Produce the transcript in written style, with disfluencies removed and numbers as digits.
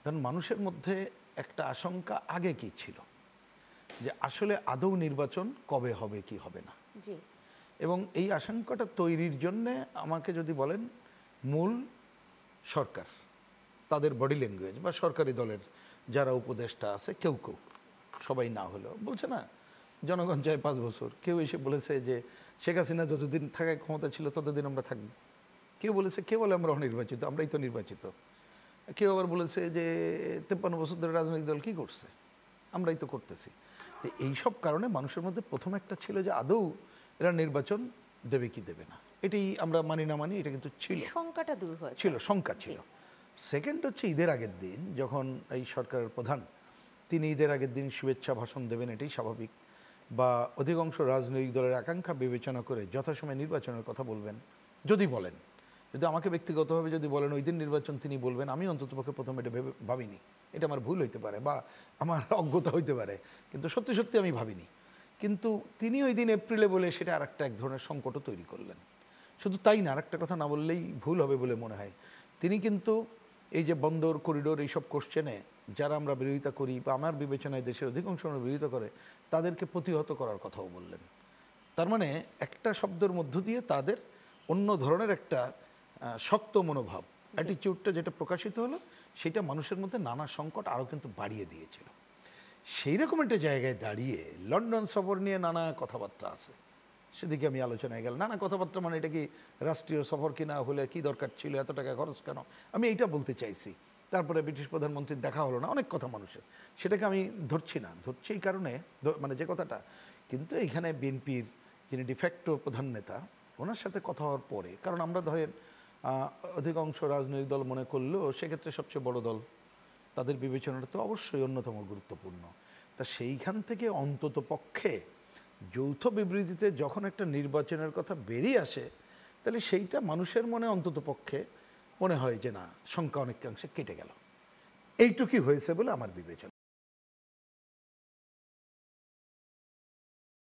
কারণ মানুষের মধ্যে একটা আশঙ্কা আগে কি ছিল যে আসলে আদৌ নির্বাচন কবে হবে কি হবে না, জি। এবং এই আশঙ্কাটা তৈরির জন্যে আমাকে যদি বলেন মূল সরকার, তাদের বডি ল্যাঙ্গুয়েজ বা সরকারি দলের যারা উপদেষ্টা আছে কেউ কেউ, সবাই না হলেও বলছে না জনগণ চায় 5 বছর, কেউ এসে বলেছে যে শেখ হাসিনা যতদিন থাকার ক্ষমতা ছিল ততদিন আমরা থাকব, কেউ বলেছে কে বলে আমরা অনির্বাচিত, আমরাই তো নির্বাচিত, কেউ আবার বলেছে যে 53 বছর ধরে রাজনৈতিক দল কী করছে, আমরাই তো করতেছি। তো এইসব কারণে মানুষের মধ্যে প্রথম একটা ছিল যে আদৌ এরা নির্বাচন দেবে কি দেবে না, এটাই আমরা মানি না মানি, এটা কিন্তু ছিল, শঙ্কাটা দূর হয়েছে, ছিল শঙ্কা ছিল। সেকেন্ড হচ্ছে ঈদের আগের দিন যখন এই সরকারের প্রধান তিনি ঈদের আগের দিন শুভেচ্ছা ভাষণ দেবেন, এটাই স্বাভাবিক, বা অধিকাংশ রাজনৈতিক দলের আকাঙ্ক্ষা বিবেচনা করে যথাসময়ে নির্বাচনের কথা বলবেন, যদি বলেন, যদি আমাকে ব্যক্তিগতভাবে যদি বলেন ওই দিন নির্বাচন তিনি বলবেন, আমি অন্ততপক্ষে প্রথমে এটা ভাবিনি, এটা আমার ভুল হইতে পারে বা আমার অজ্ঞতা হইতে পারে, কিন্তু সত্যি সত্যি আমি ভাবিনি। কিন্তু তিনি ওই দিন এপ্রিলে বলে সেটা আর এক ধরনের সংকটও তৈরি করলেন। শুধু তাই না, আরেকটা কথা না বললেই ভুল হবে বলে মনে হয়, তিনি কিন্তু এই যে বন্দর করিডোর এইসব কোশ্চেনে যারা আমরা বিরোধিতা করি বা আমার বিবেচনায় দেশের অধিকাংশ বিরোধিতা করে তাদেরকে প্রতিহত করার কথাও বললেন। তার মানে একটা শব্দের মধ্য দিয়ে তাদের অন্য ধরনের একটা শক্ত মনোভাব, অ্যাটিটিউডটা যেটা প্রকাশিত হলো সেটা মানুষের মধ্যে নানা সংকট আরও কিন্তু বাড়িয়ে দিয়েছিল। সেই রকম একটা জায়গায় দাঁড়িয়ে লন্ডন সফর নিয়ে নানা কথাবার্তা আছে, সেদিকে আমি আলোচনায় গেলাম। নানা কথাবার্তা মানে এটা কি রাষ্ট্রীয় সফর কিনা হলে কি দরকার ছিল, এত টাকা খরচ কেন, আমি এইটা বলতে চাইছি। তারপরে ব্রিটিশ প্রধানমন্ত্রীর দেখা হলো না, অনেক কথা মানুষের, সেটাকে আমি ধরছি না, ধরছি এই কারণে মানে যে কথাটা, কিন্তু এইখানে বিএনপির যিনি ডিফ্যাক্টো প্রধান নেতা ওনার সাথে কথা হওয়ার পরে, কারণ আমরা ধরেন অধিকাংশ রাজনৈতিক দল মনে করলেও সেক্ষেত্রে সবচেয়ে বড় দল, তাদের বিবেচনাটা তো অবশ্যই অন্যতম গুরুত্বপূর্ণ। তা সেইখান থেকে অন্তত পক্ষে যৌথ বিবৃতিতে যখন একটা নির্বাচনের কথা বেরিয়ে আসে, তাহলে সেইটা মানুষের মনে অন্তত পক্ষে মনে হয় যে না, শঙ্কা অনেকাংশে কেটে গেল, এইটুকুই হয়েছে বলে আমার বিবেচনা।